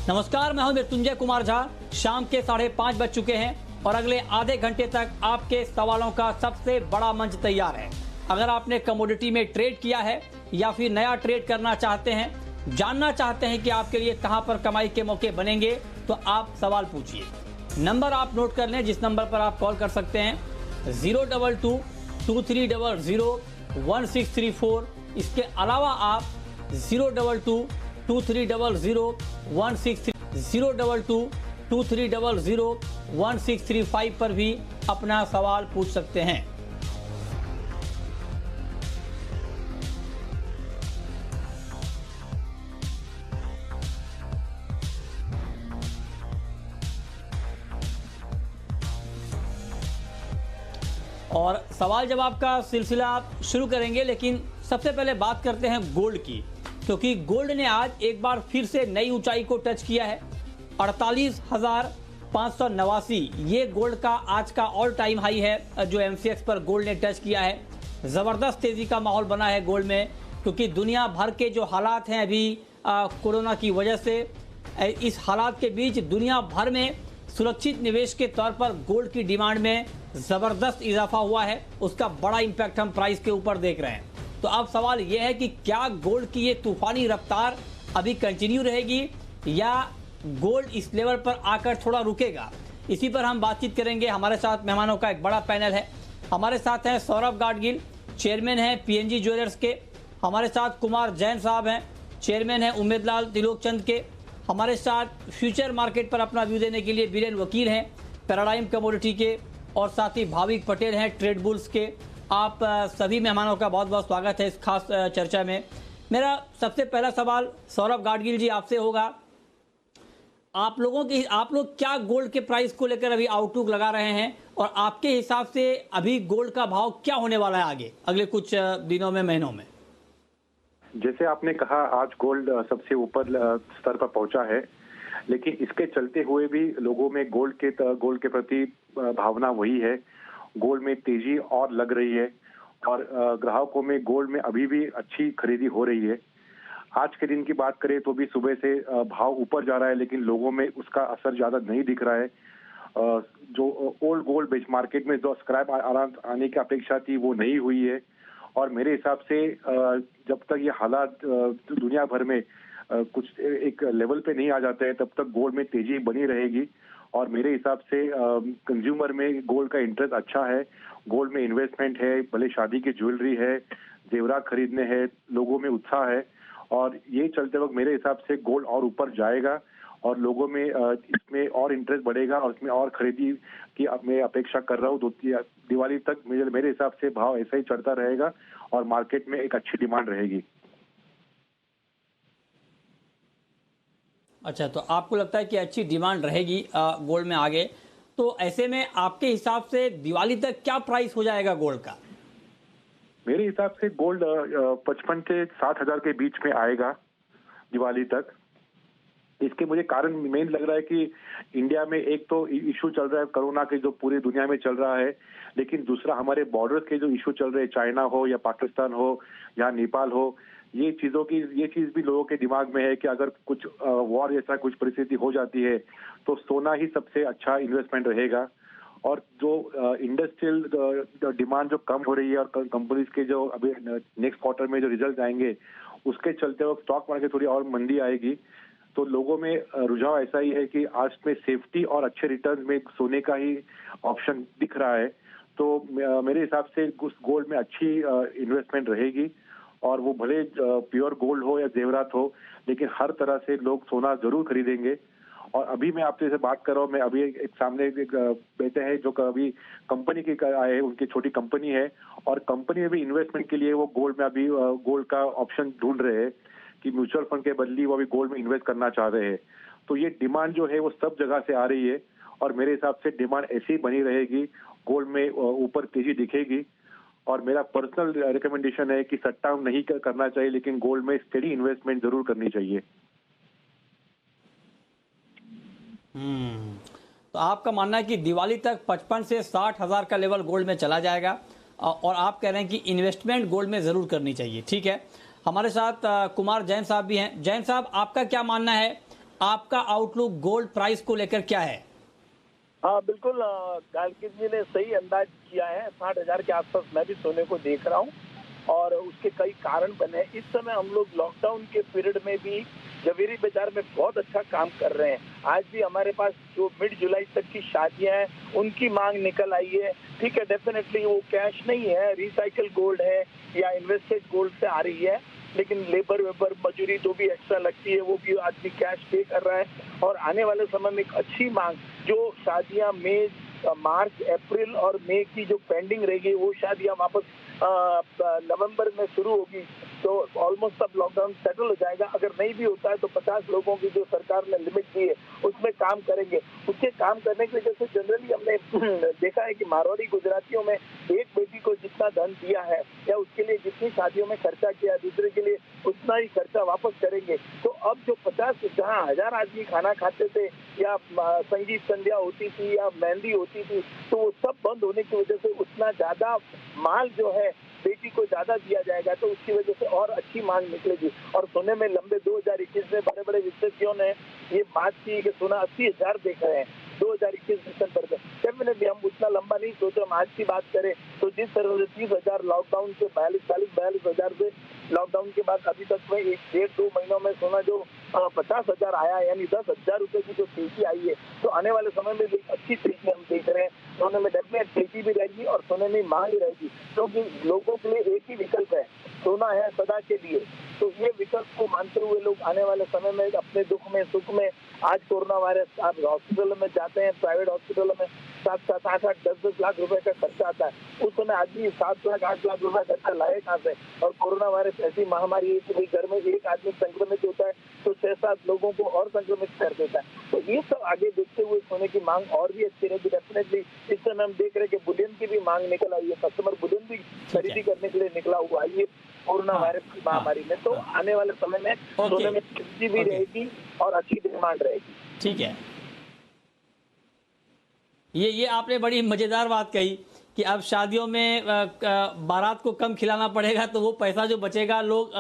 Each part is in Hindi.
नमस्कार, मैं हूं मृत्युंजय कुमार झा। शाम के 5:30 बज चुके हैं और अगले आधे घंटे तक आपके सवालों का सबसे बड़ा मंच तैयार है। अगर आपने कमोडिटी में ट्रेड किया है या फिर नया ट्रेड करना चाहते हैं, जानना चाहते हैं कि आपके लिए कहां पर कमाई के मौके बनेंगे, तो आप सवाल पूछिए। नंबर आप नोट कर लें, जिस नंबर पर आप कॉल कर सकते हैं 022-2300-1634। इसके अलावा आप 022-2300-1635 पर भी अपना सवाल पूछ सकते हैं। और सवाल जवाब का सिलसिला शुरू करेंगे, लेकिन सबसे पहले बात करते हैं गोल्ड की, क्योंकि गोल्ड ने आज एक बार फिर से नई ऊंचाई को टच किया है। 48,589 ये गोल्ड का आज का ऑल टाइम हाई है जो एमसीएक्स पर गोल्ड ने टच किया है। ज़बरदस्त तेज़ी का माहौल बना है गोल्ड में, क्योंकि दुनिया भर के जो हालात हैं अभी कोरोना की वजह से, इस हालात के बीच दुनिया भर में सुरक्षित निवेश के तौर पर गोल्ड की डिमांड में ज़बरदस्त इजाफा हुआ है। उसका बड़ा इम्पैक्ट हम प्राइस के ऊपर देख रहे हैं। तो अब सवाल यह है कि क्या गोल्ड की ये तूफानी रफ्तार अभी कंटिन्यू रहेगी या गोल्ड इस लेवल पर आकर थोड़ा रुकेगा? इसी पर हम बातचीत करेंगे। हमारे साथ मेहमानों का एक बड़ा पैनल है। हमारे साथ हैं सौरभ गाडगिल, चेयरमैन हैं पीएनजी ज्वेलर्स के। हमारे साथ कुमार जैन साहब हैं, चेयरमैन हैं उम्मेदलाल तिलोकचंद के। हमारे साथ फ्यूचर मार्केट पर अपना व्यू देने के लिए बीरेन वकील हैं पैराडाइम कमोडिटी के, और साथ ही भाविक पटेल हैं ट्रेड बुल्स के। आप सभी मेहमानों का बहुत बहुत स्वागत है इस खास चर्चा में। मेरा सबसे पहला सवाल सौरभ गाडगिल जी आपसे होगा। आप लोग क्या गोल्ड के प्राइस को लेकर अभी आउटलुक लगा रहे हैं, और आपके हिसाब से अभी गोल्ड का भाव क्या होने वाला है आगे अगले कुछ दिनों में, महीनों में? जैसे आपने कहा, आज गोल्ड सबसे ऊपर स्तर पर पहुंचा है, लेकिन इसके चलते हुए भी लोगों में गोल्ड के प्रति भावना वही है। गोल्ड में तेजी और लग रही है और ग्राहकों में गोल्ड में अभी भी अच्छी खरीदी हो रही है। आज के दिन की बात करें तो भी सुबह से भाव ऊपर जा रहा है, लेकिन लोगों में उसका असर ज्यादा नहीं दिख रहा है। जो ओल्ड गोल्ड बेंच मार्केट में जो स्क्रैप आने की अपेक्षा थी वो नहीं हुई है। और मेरे हिसाब से जब तक ये हालात दुनिया भर में कुछ एक लेवल पे नहीं आ जाते हैं, तब तक गोल्ड में तेजी बनी रहेगी। और मेरे हिसाब से कंज्यूमर में गोल्ड का इंटरेस्ट अच्छा है। गोल्ड में इन्वेस्टमेंट है, भले शादी की ज्वेलरी है, जेवरात खरीदने हैं, लोगों में उत्साह है। और ये चलते वक्त मेरे हिसाब से गोल्ड और ऊपर जाएगा और लोगों में इसमें और इंटरेस्ट बढ़ेगा और इसमें और खरीदी की मैं अपेक्षा कर रहा हूँ। दिवाली तक मेरे हिसाब से भाव ऐसा ही चढ़ता रहेगा और मार्केट में एक अच्छी डिमांड रहेगी। अच्छा, तो आपको लगता है कि अच्छी डिमांड रहेगी गोल्ड में आगे? तो ऐसे में आपके हिसाब से दिवाली तक क्या प्राइस हो जाएगा गोल्ड का? मेरे हिसाब से गोल्ड 55 से 60 हजार के बीच में आएगा दिवाली तक। इसके मुझे कारण मेन लग रहा है कि इंडिया में एक तो इशू चल रहा है कोरोना के, जो पूरी दुनिया में चल रहा है, लेकिन दूसरा हमारे बॉर्डर्स के जो इशू चल रहे हैं, चाइना हो या पाकिस्तान हो या नेपाल हो, ये चीज भी लोगों के दिमाग में है कि अगर कुछ वॉर जैसा कुछ परिस्थिति हो जाती है तो सोना ही सबसे अच्छा इन्वेस्टमेंट रहेगा। और जो इंडस्ट्रियल डिमांड जो कम हो रही है और कंपनीज के जो अभी नेक्स्ट क्वार्टर में जो रिजल्ट आएंगे, उसके चलते वक्त स्टॉक मार्केट थोड़ी और मंदी आएगी। तो लोगों में रुझाव ऐसा ही है कि आज में सेफ्टी और अच्छे रिटर्न में सोने का ही ऑप्शन दिख रहा है। तो मेरे हिसाब से गोल्ड में अच्छी इन्वेस्टमेंट रहेगी, और वो भले प्योर गोल्ड हो या जेवरात हो, लेकिन हर तरह से लोग सोना जरूर खरीदेंगे। और अभी मैं आपसे से बात कर रहा हूँ, मैं अभी एक सामने एक बेटे हैं जो अभी कंपनी के आए हैं, उनकी छोटी कंपनी है, और कंपनी में भी इन्वेस्टमेंट के लिए वो गोल्ड में अभी गोल्ड का ऑप्शन ढूंढ रहे हैं कि म्यूचुअल फंड के बदली वो अभी गोल्ड में इन्वेस्ट करना चाह रहे हैं। तो ये डिमांड जो है वो सब जगह से आ रही है, और मेरे हिसाब से डिमांड ऐसी ही बनी रहेगी, गोल्ड में ऊपर तेजी दिखेगी। और मेरा पर्सनल रिकमेंडेशन है कि सट्टा नहीं करना चाहिए, लेकिन गोल्ड में स्टडी इन्वेस्टमेंट जरूर करनी चाहिए। तो आपका मानना है कि दिवाली तक 55 से 60 हजार का लेवल गोल्ड में चला जाएगा, और आप कह रहे हैं कि इन्वेस्टमेंट गोल्ड में जरूर करनी चाहिए। ठीक है, हमारे साथ कुमार जैन साहब भी हैं। जैन साहब, आपका क्या मानना है? आपका आउटलुक गोल्ड प्राइस को लेकर क्या है? हाँ बिल्कुल, गार्गिल जी ने सही अंदाज किया है। 60,000 के आसपास मैं भी सोने को देख रहा हूँ और उसके कई कारण बने। इस समय हम लोग लॉकडाउन के पीरियड में भी जवेरी बाजार में बहुत अच्छा काम कर रहे हैं। आज भी हमारे पास जो मिड जुलाई तक की शादियां हैं उनकी मांग निकल आई है। ठीक है, डेफिनेटली वो कैश नहीं है, रिसाइकल गोल्ड है या इन्वेस्टेड गोल्ड से आ रही है, लेकिन लेबर वेबर मजूरी जो भी एक्स्ट्रा लगती है वो भी आदमी कैश पे कर रहा है। और आने वाले समय में एक अच्छी मांग, जो शादियां मई, मार्च, अप्रैल और मई की जो पेंडिंग रहेगी वो शादियां वापस नवंबर में शुरू होगी, तो ऑलमोस्ट सब लॉकडाउन सेटल हो जाएगा। अगर नहीं भी होता है तो 50 लोगों की जो सरकार ने लिमिट दी है उसमें काम करेंगे। उसके काम करने की वजह से जनरली हमने देखा है कि मारवाड़ी गुजरातियों में एक बेटी को जितना धन दिया है या उसके लिए जितनी शादियों में खर्चा किया, दूसरे के लिए उतना ही खर्चा वापस करेंगे। तो अब जो 50 जहाँ 1000 आदमी खाना खाते थे या संगीत संध्या होती थी या मेहंदी होती थी, तो वो सब बंद होने की वजह से उतना ज्यादा माल जो है बेटी को ज्यादा दिया जाएगा, तो उसकी वजह से और अच्छी मांग निकलेगी। और सोने में लंबे 2021 में बड़े बड़े विशेषज्ञों ने ये बात की कि सोना 80,000 देख रहे हैं 2021 दिसंबर में। डेफिनेटली हम उतना लंबा नहीं सोचे। हम आज की बात करें तो जिस तरह से 30,000 लॉकडाउन से 42,000 से लॉकडाउन के बाद अभी तक में 1-1.5-2 महीनों में सोना जो 50,000 आया, यानी 10,000 रुपए की जो तेजी आई है, तो आने वाले समय में भी अच्छी तेजी हम देख रहे हैं। सोने में डेफिनेट तेजी भी रहेगी और सोने में मांग ही रहेगी, क्योंकि लोगों के लिए एक ही विकल्प है, सोना है सदा के लिए। तो ये विकल्प को मानते हुए लोग आने वाले समय में अपने दुख में सुख में, आज कोरोना वायरस, आप हॉस्पिटल में जाते हैं, प्राइवेट हॉस्पिटलों में 7-7, 8-8, 10-10 लाख रुपए का खर्चा आता है। उस समय आदमी 7 लाख 8 लाख रुपए खर्चा लाए कहाँ से? और कोरोना वायरस ऐसी महामारी है कि घर में एक आदमी संक्रमित होता है तो 6-7 लोगों को और संक्रमित कर देता है। तो ये सब आगे देखते हुए सोने की मांग और भी अच्छी रहेगी डेफिनेटली। इस समय हम देख रहे हैं कि बुलियन की भी मांग निकल आई है, कस्टमर बुलियन भी खरीदी करने के लिए निकला हुआ है ये कोरोना वायरस की महामारी में। तो आने वाले समय में सोने में तेजी भी रहेगी और अच्छी डिमांड रहेगी। ठीक है, ये आपने बड़ी मजेदार बात कही कि अब शादियों में बारात को कम खिलाना पड़ेगा, तो वो पैसा जो बचेगा लोग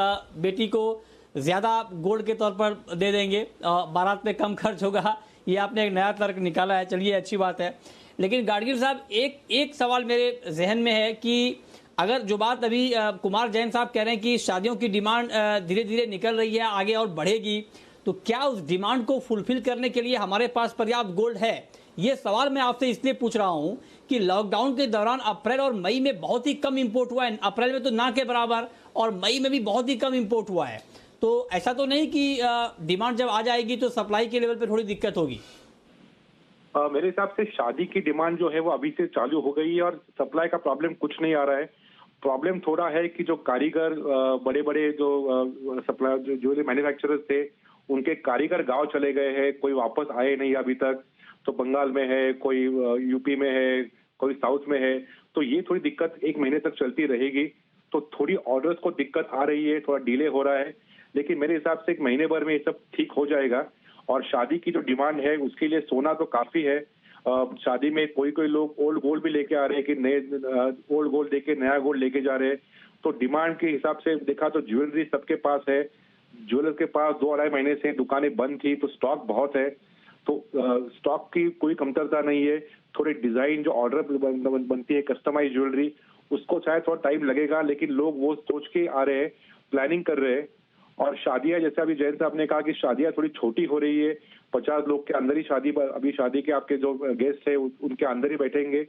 बेटी को ज्यादा गोल्ड के तौर पर दे देंगे, बारात में कम खर्च होगा। ये आपने एक नया तर्क निकाला है, चलिए अच्छी बात है। लेकिन गाडगिल साहब, एक सवाल मेरे जहन में है कि अगर जो बात अभी कुमार जैन साहब कह रहे हैं कि शादियों की डिमांड धीरे धीरे निकल रही है, आगे और बढ़ेगी, तो क्या उस डिमांड को फुलफिल करने के लिए हमारे पास पर्याप्त गोल्ड है? ये सवाल मैं आपसे इसलिए पूछ रहा हूं कि लॉकडाउन के दौरान अप्रैल और मई में बहुत ही कम इंपोर्ट हुआ है। अप्रैल में तो ना के बराबर और मई में भी बहुत ही कम इंपोर्ट हुआ है। तो ऐसा तो नहीं कि डिमांड जब आ जाएगी तो सप्लाई के लेवल पे थोड़ी दिक्कत होगी? मेरे हिसाब से शादी की डिमांड जो है वो अभी से चालू हो गई है और सप्लाई का प्रॉब्लम कुछ नहीं आ रहा है। प्रॉब्लम थोड़ा है कि जो कारीगर, बड़े बड़े जो सप्लाई जो ज्वेलरी मैन्युफैक्चरर्स थे, उनके कारीगर गांव चले गए हैं, कोई वापस आए नहीं अभी तक। तो बंगाल में है, कोई यूपी में है, कोई साउथ में है। तो ये थोड़ी दिक्कत 1 महीने तक चलती रहेगी। तो थोड़ी ऑर्डर्स को दिक्कत आ रही है, थोड़ा डिले हो रहा है, लेकिन मेरे हिसाब से 1 महीने भर में ये सब ठीक हो जाएगा। और शादी की जो डिमांड है उसके लिए सोना तो काफी है। शादी में कोई कोई लोग ओल्ड गोल्ड भी लेके आ रहे हैं कि नए ओल्ड गोल्ड देके नया गोल्ड लेके जा रहे हैं। तो डिमांड के हिसाब से देखा तो ज्वेलरी सबके पास है। ज्वेलर के पास 2-2.5 महीने से दुकानें बंद थी, तो स्टॉक बहुत है। तो स्टॉक की कोई कमतरता नहीं है। थोड़े डिजाइन जो ऑर्डर बनती है कस्टमाइज ज्वेलरी, उसको शायद थोड़ा टाइम लगेगा, लेकिन लोग वो सोच के आ रहे हैं, प्लानिंग कर रहे हैं। और शादियां, जैसे अभी जैन साहब ने कहा कि शादियां थोड़ी छोटी हो रही है, 50 लोग के अंदर ही शादी, अभी शादी के आपके जो गेस्ट है उनके अंदर ही बैठेंगे।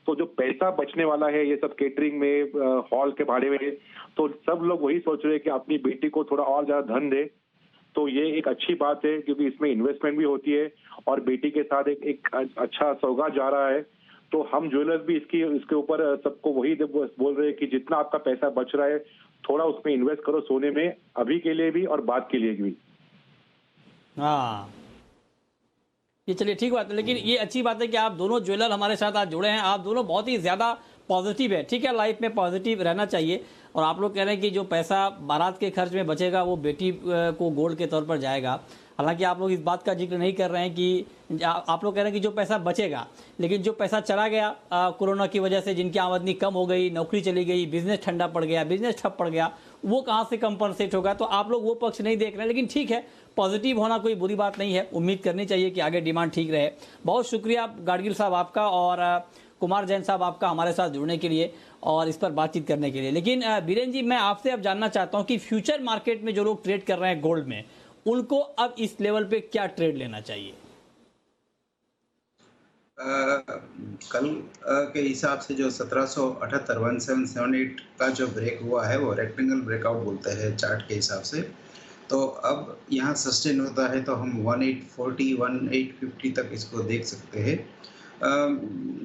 तो जो पैसा बचने वाला है ये सब केटरिंग में, हॉल के भाड़े में, तो सब लोग वही सोच रहे हैं कि अपनी बेटी को थोड़ा और ज्यादा धन दे। तो ये एक अच्छी बात है, क्योंकि इसमें इन्वेस्टमेंट भी होती है और बेटी के साथ एक अच्छा सौगात जा रहा है। तो हम ज्वेलर्स भी इसके ऊपर सबको वही बोल रहे हैं कि जितना आपका पैसा बच रहा है थोड़ा उसमें इन्वेस्ट करो सोने में, अभी के लिए भी और बाद के लिए भी। हाँ, ये चलिए ठीक बात है। लेकिन ये अच्छी बात है कि आप दोनों ज्वेलर हमारे साथ आज जुड़े हैं। आप दोनों बहुत ही ज्यादा पॉजिटिव है। ठीक है, लाइफ में पॉजिटिव रहना चाहिए। और आप लोग कह रहे हैं कि जो पैसा बारात के खर्च में बचेगा वो बेटी को गोल्ड के तौर पर जाएगा। हालांकि आप लोग इस बात का जिक्र नहीं कर रहे हैं कि आप लोग कह रहे हैं कि जो पैसा बचेगा, लेकिन जो पैसा चला गया कोरोना की वजह से, जिनकी आमदनी कम हो गई, नौकरी चली गई, बिजनेस ठंडा पड़ गया, बिजनेस ठप पड़ गया, वो कहाँ से कंपनसेट होगा। तो आप लोग वो पक्ष नहीं देख रहे हैं, लेकिन ठीक है, पॉजिटिव होना कोई बुरी बात नहीं है। उम्मीद करनी चाहिए कि आगे डिमांड ठीक रहे। बहुत शुक्रिया गाडगिल साहब आपका और कुमार जैन साहब आपका हमारे साथ जुड़ने के लिए और इस पर बातचीत करने के लिए। लेकिन बीरेन जी, मैं आपसे अब जानना चाहता हूं कि फ्यूचर मार्केट में जो लोग ट्रेड कर रहे हैं गोल्ड में, उनको अब इस लेवल पे क्या ट्रेड लेना चाहिए? कल के हिसाब से जो 1778 1778 का जो ब्रेक हुआ है वो रेक्टेंगल ब्रेकआउट बोलते हैं चार्ट के हिसाब से। तो अब यहाँ सस्टेन होता है तो हम 1840 1850 तक इसको देख सकते हैं।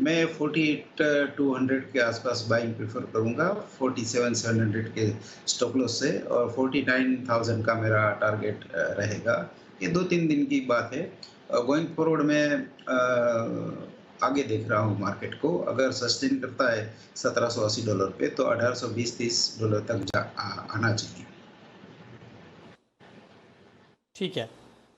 मैं 48,200 के आसपास बाइंग प्रेफर करूँगा 47,700 के स्टॉप लॉस से, और 49,000 का मेरा टारगेट रहेगा। ये 2-3 दिन की बात है। गोइंग फॉरवर्ड में आगे देख रहा हूँ मार्केट को, अगर सस्टेन करता है $1780 पे तो $1820-30 तक आना चाहिए। ठीक है,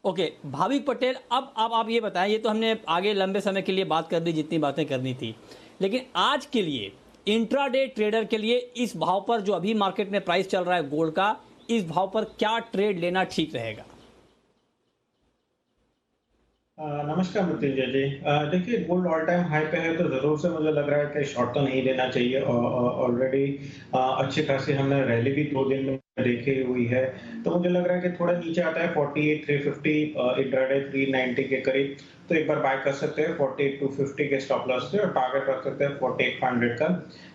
ओके। भाविक पटेल, अब आप ये बताएं, ये तो हमने आगे लंबे समय के लिए बात कर दी जितनी बातें करनी थी, लेकिन आज के लिए इंट्राडे ट्रेडर के लिए इस भाव पर जो अभी मार्केट में प्राइस चल रहा है गोल्ड का, इस भाव पर क्या ट्रेड लेना ठीक रहेगा? नमस्कार मृत्युंजय जी। देखिए, गोल्ड ऑल टाइम हाई पे है तो जरूर से मुझे लग रहा है कि शॉर्ट तो नहीं लेना चाहिए। ऑलरेडी अच्छी खासी हमने रैली भी 2 दिन में देखी हुई है, तो मुझे लग रहा है कि थोड़ा नीचे आता है 48,350 इंट्राडे 390 के करीब, तो एक बार बाय कर सकते हैं 48,250 के स्टॉप लॉस से, और टारगेट रख सकते हैं 48,500 का।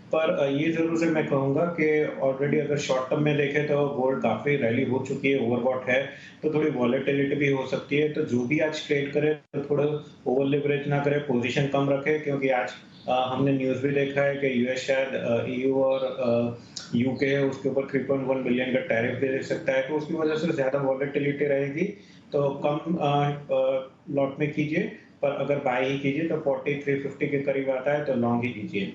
पर ये जरूर से मैं कहूंगा कि ऑलरेडी अगर शॉर्ट टर्म में देखें तो गोल्ड काफी रैली हो चुकी है, ओवरबॉट है, तो थोड़ी वॉलेटिलिटी भी हो सकती है। तो जो भी आज ट्रेड करे तो थोड़ा ओवर लिवरेज ना करे, पोजीशन कम रखे, क्योंकि आज हमने न्यूज भी देखा है कि यूएस शायद ईयू और यूके है उसके ऊपर 3.1 बिलियन का टैरिफ दे सकता है, तो उसकी वजह से ज्यादा वॉलेटिलिटी रहेगी। तो कम लॉट में कीजिए, पर अगर बाय ही कीजिए तो 4350 के करीब आता है तो लॉन्ग ही कीजिए।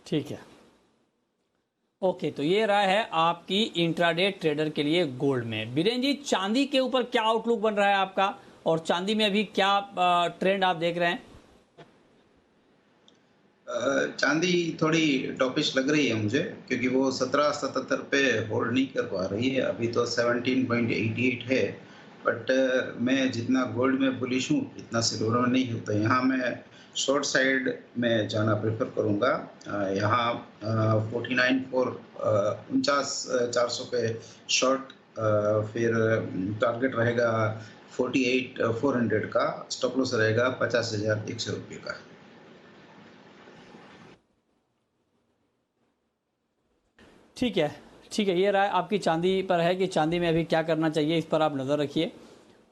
ठीक है, ओके। तो ये राय है आपकी इंट्राडे ट्रेडर के लिए गोल्ड में। बीरेन जी, चांदी के ऊपर क्या आउटलुक बन रहा है आपका, और चांदी में अभी क्या ट्रेंड आप देख रहे हैं? चांदी थोड़ी टॉपिश लग रही है मुझे, क्योंकि वो 1777 पे होल्ड नहीं कर पा रही है। अभी तो 17.88 है, बट मैं जितना गोल्ड में बुलिश हूँ इतना सिल्वर में नहीं होता। यहाँ मैं शॉर्ट साइड में जाना प्रेफर करूँगा। यहाँ 49,400 पे शॉर्ट, फिर टारगेट रहेगा 48,400 का, स्टॉप लॉस रहेगा 50,100 रुपये का। ठीक है, ठीक है। ये राय आपकी चांदी पर है कि चांदी में अभी क्या करना चाहिए, इस पर आप नज़र रखिए।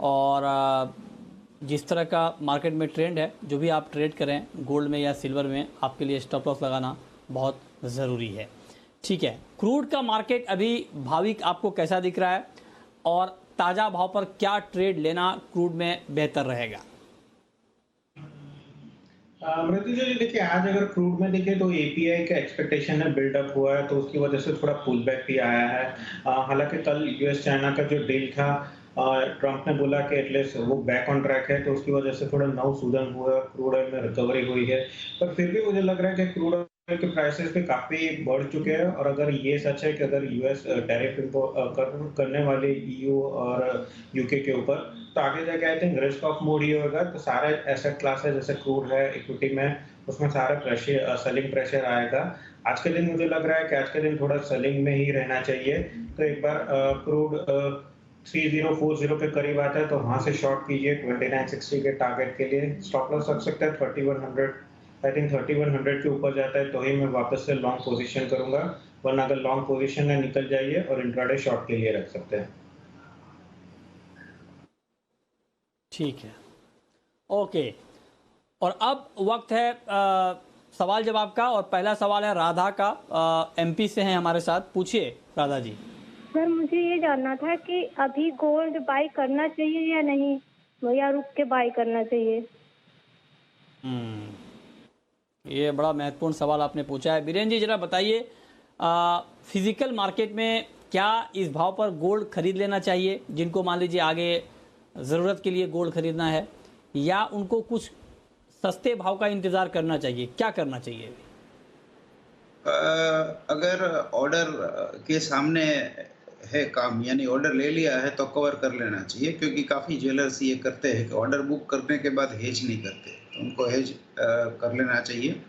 और जिस तरह का मार्केट में ट्रेंड है, जो भी आप ट्रेड करें गोल्ड में या सिल्वर में, आपके लिए स्टॉप लॉस लगाना बहुत ज़रूरी है। ठीक है, क्रूड का मार्केट अभी भाविक आपको कैसा दिख रहा है, और ताज़ा भाव पर क्या ट्रेड लेना क्रूड में बेहतर रहेगा? मृत्युंजय जी, देखिए, आज अगर क्रूड में देखें तो एपीआई का एक्सपेक्टेशन है बिल्डअप हुआ है, तो उसकी वजह से थोड़ा पुल बैक भी आया है। हालांकि कल यूएस चाइना का जो डील था, ट्रंप ने बोला कि एटलीस्ट वो बैक ऑन ट्रैक है, तो उसकी वजह से थोड़ा नौ सूदन हुआ, क्रूड ऑयल में रिकवरी हुई है। पर फिर भी मुझे लग रहा है कि क्रूड ऑयल के प्राइसेस भी काफी बढ़ चुके हैं, और अगर ये सच है कि अगर यूएस टैरिफ करने वाले ईयू और यूके के ऊपर, तो आगे जाके I think risk off mode ही होगा। तो सारे एसेट क्लासेस जैसे क्रूड है, इक्विटी में, उसमें सारा प्रेशर, सेलिंग प्रेशर आएगा। आज के दिन मुझे लग रहा है कि आज के दिन थोड़ा सेलिंग में ही रहना चाहिए। तो एक बार क्रूड 3040 के करीब आता है तो वहां से शॉर्ट कीजिए 2960 के टारगेट के लिए। स्टॉप लॉस रख सकते हैं 3100। आई थिंक 3100 के ऊपर जाता है तो ही मैं वापस से लॉन्ग पोजीशन करूंगा, वरना अगर लॉन्ग पोजीशन है निकल जाइए और इंट्राडे शॉर्ट के लिए रख सकते हैं। ठीक है, ओके। और अब वक्त है सवाल जवाब का, और पहला सवाल है राधा का, एमपी से हैं हमारे साथ। पूछिए राधा जी। सर, मुझे ये जानना था कि अभी गोल्ड बाय करना चाहिए या नहीं, या रुक के बाय करना चाहिए? ये बड़ा महत्वपूर्ण सवाल आपने पूछा है। बीरेन जी, जरा बताइए, फिजिकल मार्केट में क्या इस भाव पर गोल्ड खरीद लेना चाहिए, जिनको मान लीजिए आगे ज़रूरत के लिए गोल्ड खरीदना है, या उनको कुछ सस्ते भाव का इंतज़ार करना चाहिए? क्या करना चाहिए? अगर ऑर्डर के सामने है काम, यानी ऑर्डर ले लिया है तो कवर कर लेना चाहिए, क्योंकि काफ़ी ज्वेलर्स ये करते हैं कि ऑर्डर बुक करने के बाद हेज नहीं करते, तो उनको हेज कर लेना चाहिए।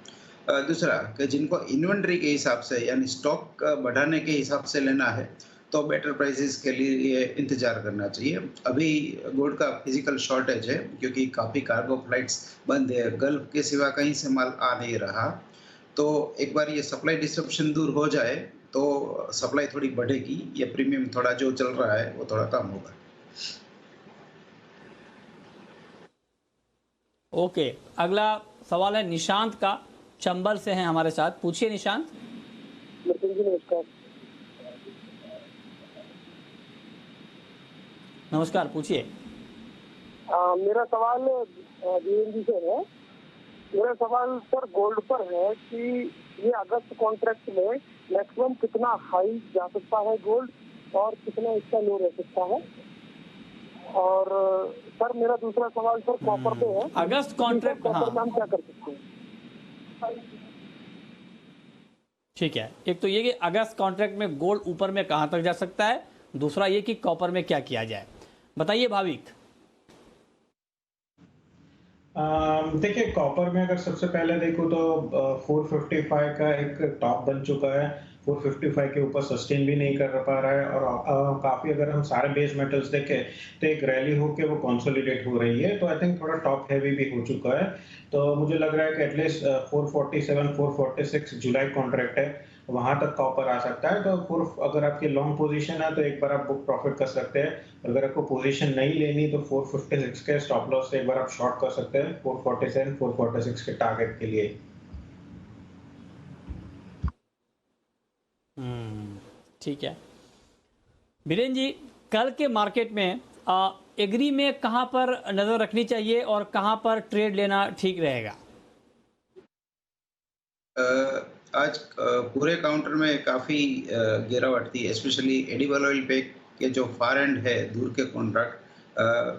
दूसरा कि जिनको इन्वेंट्री के हिसाब से यानी स्टॉक बढ़ाने के हिसाब से लेना है तो बेटर प्राइसेस के लिए इंतज़ार करना चाहिए। अभी गोल्ड का फिजिकल शॉर्टेज है क्योंकि काफ़ी कार्गो फ्लाइट्स बंद है, गल्फ के सिवा कहीं से माल आ नहीं रहा। तो एक बार ये सप्लाई डिस्ट्रप्शन दूर हो जाए तो सप्लाई थोड़ी बढ़ेगी, ये प्रीमियम थोड़ा जो चल रहा है वो थोड़ा कम होगा। ओके, अगला सवाल है निशांत का, चंबल से हैं हमारे साथ। पूछिए निशांत। नमस्कार। नमस्कार, पूछिए। मेरा सवाल जी से है। मेरा सवाल सर गोल्ड पर है कि ये अगस्त कॉन्ट्रैक्ट में मैक्सिमम कितना हाई जा सकता है गोल्ड और कितना इसका लो रह सकता है। और सर मेरा दूसरा सवाल सर कॉपर पे है। अगस्त कॉन्ट्रैक्ट, कॉपर में हम क्या कर सकते हैं? ठीक है, एक तो ये कि अगस्त कॉन्ट्रैक्ट में गोल्ड ऊपर में कहां तक जा सकता है, दूसरा ये कि कॉपर में क्या किया जाए। बताइए भाविक। देखिए कॉपर में अगर सबसे पहले देखो तो 455 का एक टॉप बन चुका है, 455 के ऊपर सस्टेन भी नहीं कर पा रहा है और काफी अगर हम सारे बेस मेटल्स देखें तो एक रैली होके वो कंसोलिडेट हो रही है, तो आई थिंक थोड़ा टॉप हैवी भी हो चुका है। तो मुझे लग रहा है कि एटलीस्ट 447 446 जुलाई कॉन्ट्रैक्ट है, वहां तक कॉपर आ सकता है। तो अगर आपकी लॉन्ग पोजीशन है तो एक बार आप बुक प्रॉफिट कर सकते हैं। अगर आपको पोजीशन नहीं लेनी तो 456 के स्टॉप लॉस से एक बार आप शॉर्ट कर सकते हैं 447 446 के टारगेट के लिए। ठीक है बीरेन जी, कल के मार्केट में एग्री में कहां पर नजर रखनी चाहिए और कहां पर ट्रेड लेना ठीक रहेगा? आज पूरे काउंटर में काफ़ी गिरावट थी, स्पेशली एडिबल ऑयल पे के जो फार एंड है दूर के कॉन्ट्रैक्ट,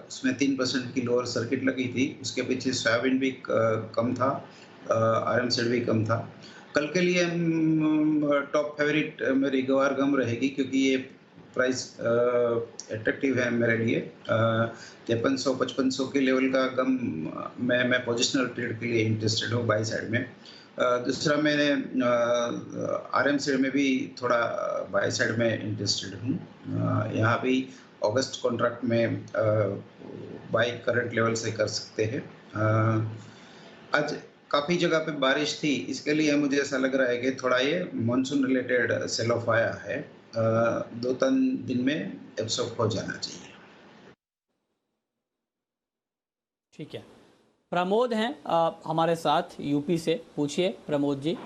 उसमें 3% की लोअर सर्किट लगी थी। उसके पीछे सोयाबीन भी कम था, आरएमसीड भी कम था। कल के लिए टॉप फेवरेट मेरी गवार गम रहेगी क्योंकि ये प्राइस अट्रैक्टिव है मेरे लिए। 5300-5500 के लेवल का गम मैं पोजिशनल ट्रेड के लिए इंटरेस्टेड हूँ बाई साइड में। दूसरा मैंने आरएमसीड में भी थोड़ा बाई साइड में इंटरेस्टेड हूँ। यहाँ भी अगस्त कॉन्ट्रैक्ट में बाई करंट लेवल से कर सकते हैं। आज काफ़ी जगह पे बारिश थी, इसके लिए मुझे ऐसा लग रहा है कि थोड़ा ये मानसून रिलेटेड सेल ऑफ आया है। 2-3 दिन में एब्सॉर्ब हो जाना चाहिए। ठीक है, प्रमोद हैं हमारे साथ यूपी से। पूछिए प्रमोद जी।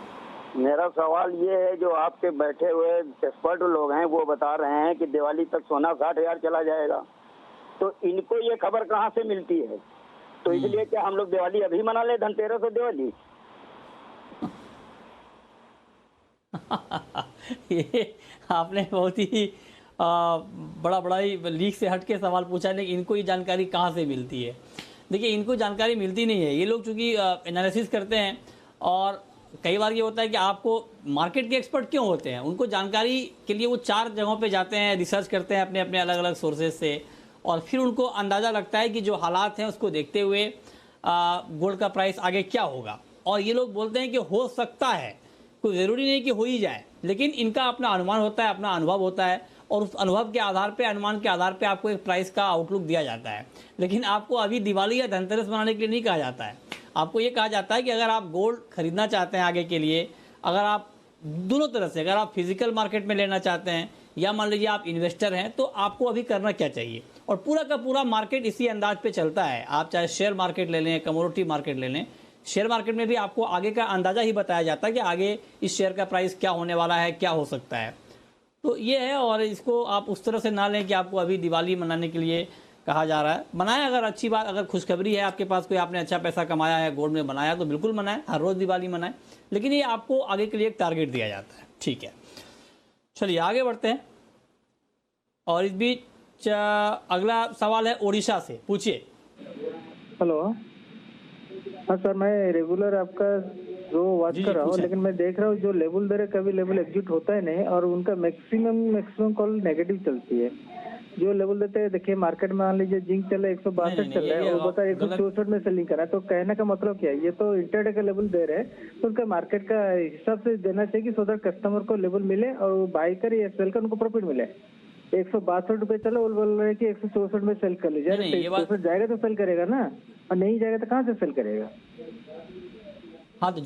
मेरा सवाल ये है, जो आपके बैठे हुए एक्सपर्ट लोग हैं वो बता रहे हैं कि दिवाली तक सोना 60,000 चला जाएगा, तो इनको ये खबर कहाँ से मिलती है? तो इसलिए क्या हम लोग दिवाली अभी मना ले, धनतेरस और दिवाली? ये आपने बहुत ही बड़ा ही लीक से हट के सवाल पूछा, लेकिन इनको ये जानकारी कहाँ से मिलती है? देखिए, इनको जानकारी मिलती नहीं है। ये लोग चूंकि एनालिसिस करते हैं, और कई बार ये होता है कि आपको मार्केट के एक्सपर्ट क्यों होते हैं, उनको जानकारी के लिए वो 4 जगहों पे जाते हैं, रिसर्च करते हैं अपने अपने अलग अलग सोर्सेज से, और फिर उनको अंदाज़ा लगता है कि जो हालात हैं उसको देखते हुए गोल्ड का प्राइस आगे क्या होगा। और ये लोग बोलते हैं कि हो सकता है, कोई ज़रूरी नहीं कि हो ही जाए, लेकिन इनका अपना अनुमान होता है, अपना अनुभव होता है, और उस अनुभव के आधार पे, अनुमान के आधार पे आपको एक प्राइस का आउटलुक दिया जाता है। लेकिन आपको अभी दिवाली या धनतेरस मनाने के लिए नहीं कहा जाता है। आपको ये कहा जाता है कि अगर आप गोल्ड खरीदना चाहते हैं आगे के लिए, अगर आप दोनों तरह से, अगर आप फिजिकल मार्केट में लेना चाहते हैं या मान लीजिए आप इन्वेस्टर हैं, तो आपको अभी करना क्या चाहिए। और पूरा का पूरा मार्केट इसी अंदाज पे चलता है। आप चाहे शेयर मार्केट ले लें, कमोडिटी मार्केट ले लें, शेयर मार्केट में भी आपको आगे का अंदाजा ही बताया जाता है कि आगे इस शेयर का प्राइस क्या होने वाला है, क्या हो सकता है। तो ये है, और इसको आप उस तरह से ना लें कि आपको अभी दिवाली मनाने के लिए कहा जा रहा है। बनाएं, अगर अच्छी बात, अगर खुशखबरी है आपके पास, कोई आपने अच्छा पैसा कमाया है गोल्ड में बनाया, तो बिल्कुल मनाएं, हर रोज़ दिवाली मनाएं, लेकिन ये आपको आगे के लिए एक टारगेट दिया जाता है। ठीक है, चलिए आगे बढ़ते हैं। और इस बीच अगला सवाल है ओडिशा से। पूछिए। हेलो। हाँ सर, मैं रेगुलर आपका जो वॉच जी, कर रहा हूँ, पूछें। लेकिन मैं देख रहा हूँ जो लेवल दे रहे कभी लेवल एग्जिट होता है नहीं, और उनका मैक्सिमम कॉल नेगेटिव चलती है। जो लेवल देते हैं, देखिए मार्केट में मान लीजिए जिंक चल रहा है 162 नहीं, चल रहा है, ये और बता गलत 164 में सेलिंग कर रहा है, तो कहने का मतलब क्या है? ये तो इंटरडे का लेवल दे रहे हैं, तो उनका मार्केट का हिसाब से देना चाहिए कि सो दैट कस्टमर को लेवल मिले और वो बाय करे या सेल कर उनको प्रॉफिट मिले। 162 चलो, वो बोल रहे हैं कि 164 में सेल कर लीजिए। नहीं, ये बात- 164 जाएगा तो सेल करेगा ना, और नहीं जाएगा तो कहाँ से सेल करेगा? हाँ तो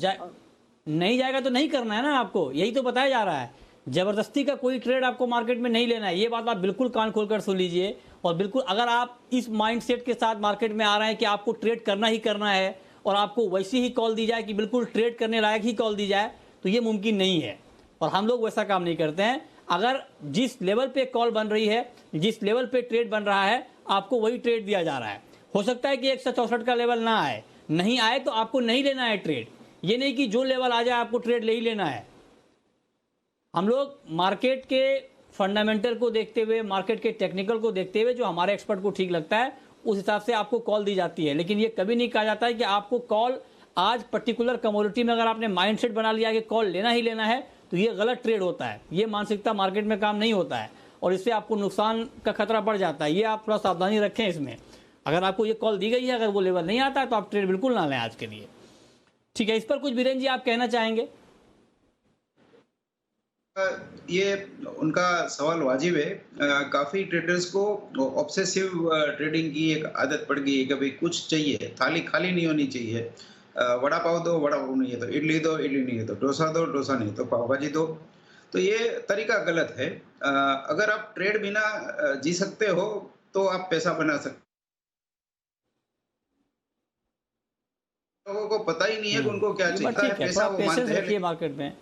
नहीं जाएगा तो नहीं करना है ना आपको, यही तो बताया जा रहा है। जबरदस्ती का कोई ट्रेड आपको मार्केट में नहीं लेना है, ये बात आप बिल्कुल कान खोलकर सुन लीजिए। और बिल्कुल अगर आप इस माइंडसेट के साथ मार्केट में आ रहे हैं कि आपको ट्रेड करना ही करना है और आपको वैसी ही कॉल दी जाए कि बिल्कुल ट्रेड करने लायक ही कॉल दी जाए, तो ये मुमकिन नहीं है और हम लोग वैसा काम नहीं करते हैं। अगर जिस लेवल पे कॉल बन रही है, जिस लेवल पे ट्रेड बन रहा है, आपको वही ट्रेड दिया जा रहा है। हो सकता है कि 164 का लेवल ना आए, नहीं आए तो आपको नहीं लेना है ट्रेड। ये नहीं कि जो लेवल आ जाए आपको ट्रेड ले ही लेना है। हम लोग मार्केट के फंडामेंटल को देखते हुए, मार्केट के टेक्निकल को देखते हुए, जो हमारे एक्सपर्ट को ठीक लगता है उस हिसाब से आपको कॉल दी जाती है। लेकिन ये कभी नहीं कहा जाता है कि आपको कॉल आज पर्टिकुलर कमोडिटी में अगर आपने माइंडसेट बना लिया कि कॉल लेना ही लेना है तो ये गलत ट्रेड होता है। ये मानसिकता मार्केट में काम नहीं होता है और इससे आपको नुकसान का खतरा बढ़ जाता है। ये आप थोड़ा सावधानी रखें इसमें। अगर आपको ये कॉल दी गई है, अगर वो लेवल नहीं आता है तो आप ट्रेड बिल्कुल ना लें आज के लिए। ठीक है, इस पर कुछ बीरेन जी आप कहना चाहेंगे? ये उनका सवाल वाजिब है। काफी ट्रेडर्स को ऑब्सेसिव ट्रेडिंग की एक आदत पड़ गई है। कभी कुछ चाहिए, थाली खाली नहीं होनी चाहिए। वड़ा पाव दो, वड़ा पाव नहीं है तो इडली दो, इडली नहीं है तो डोसा दो, डोसा नहीं तो पाव भाजी दो। तो ये तरीका गलत है। अगर आप ट्रेड बिना जी सकते हो तो आप पैसा बना सकते। लोगों को पता ही नहीं है कि उनको क्या चाहिए है। पैसा वो मानते हैं, रखिए मार्केट में।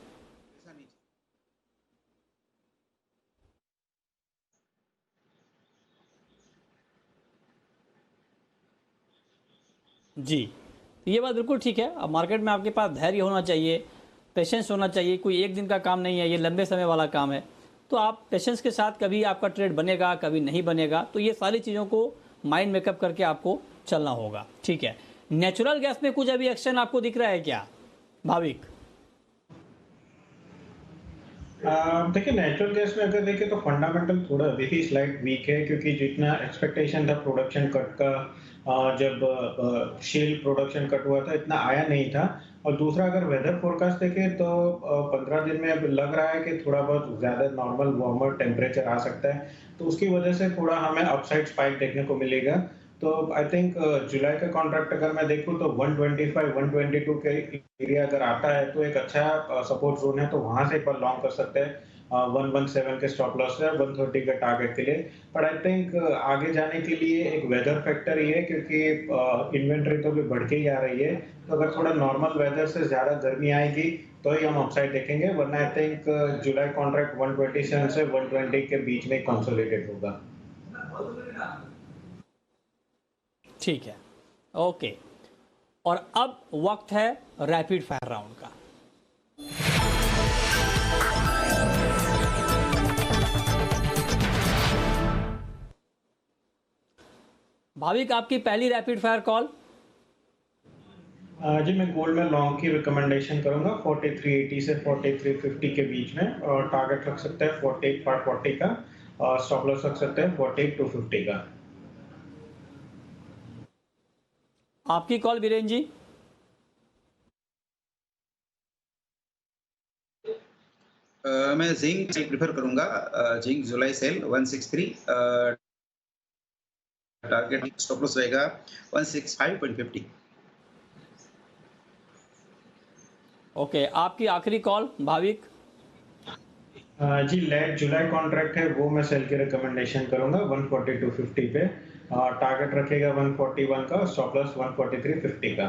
जी, ये बात बिल्कुल ठीक है। अब मार्केट में आपके पास धैर्य होना चाहिए, पेशेंस होना चाहिए। कोई एक दिन का काम नहीं है, ये लंबे समय वाला काम है। तो आप पेशेंस के साथ, कभी आपका ट्रेड बनेगा, कभी नहीं बनेगा, तो ये सारी चीज़ों को माइंड मेकअप करके आपको चलना होगा। ठीक है, नेचुरल गैस में कुछ अभी एक्शन आपको दिख रहा है क्या भाविक? देखिए नेचुरल गैस में अगर देखें तो फंडामेंटल थोड़ा अभी स्लाइट वीक है, क्योंकि जितना एक्सपेक्टेशन था प्रोडक्शन कट का, जब शेल प्रोडक्शन कट हुआ था इतना आया नहीं था। और दूसरा अगर वेदर फोरकास्ट देखें तो 15 दिन में अब लग रहा है कि थोड़ा बहुत ज़्यादा नॉर्मल वार्मर टेम्परेचर आ सकता है, तो उसकी वजह से थोड़ा हमें अपसाइड स्पाइक देखने को मिलेगा। तो आई थिंक जुलाई का कॉन्ट्रैक्ट अगर मैं देखूं तो 125 122 के एरिया अगर आता है तो एक अच्छा सपोर्ट जोन है, तो वहां से एक बार लॉन्ग कर सकते हैं 117 के स्टॉप लॉस है, 130 के टारगेट के लिए। बट आई थिंक आगे जाने के लिए एक वेदर फैक्टर ही है, क्योंकि इन्वेंट्री तो भी बढ़ के ही आ रही है। तो अगर थोड़ा नॉर्मल वेदर से ज्यादा गर्मी आएगी तो ही हम अपसाइड देखेंगे, वरना आई थिंक जुलाई कॉन्ट्रैक्ट 127 से 120 के बीच में कंसोलिडेट होगा। ठीक है, ओके। और अब वक्त है रैपिड फायर राउंड का। भाविक, आपकी पहली रैपिड फायर कॉल। जी मैं गोल्ड में लॉन्ग की रिकमेंडेशन करूंगा 4380 से 4350 के बीच में, और टारगेट रख सकते हैं 4840 का, और स्टॉप लॉस रख सकते हैं 48250 का। आपकी कॉल बीरेन जी। मैं जिंक प्रेफर करूंगा। जिंक जुलाई सेल 163, टारगेट स्टॉप लॉस रहेगा 165.50। ओके, आपकी आखिरी कॉल भाविक। जी लेट जुलाई कॉन्ट्रैक्ट है, वो मैं सेल की रिकमेंडेशन करूंगा 14250 पे, टारगेट रखेगा 141 का, स्टॉप लॉस 14350 का।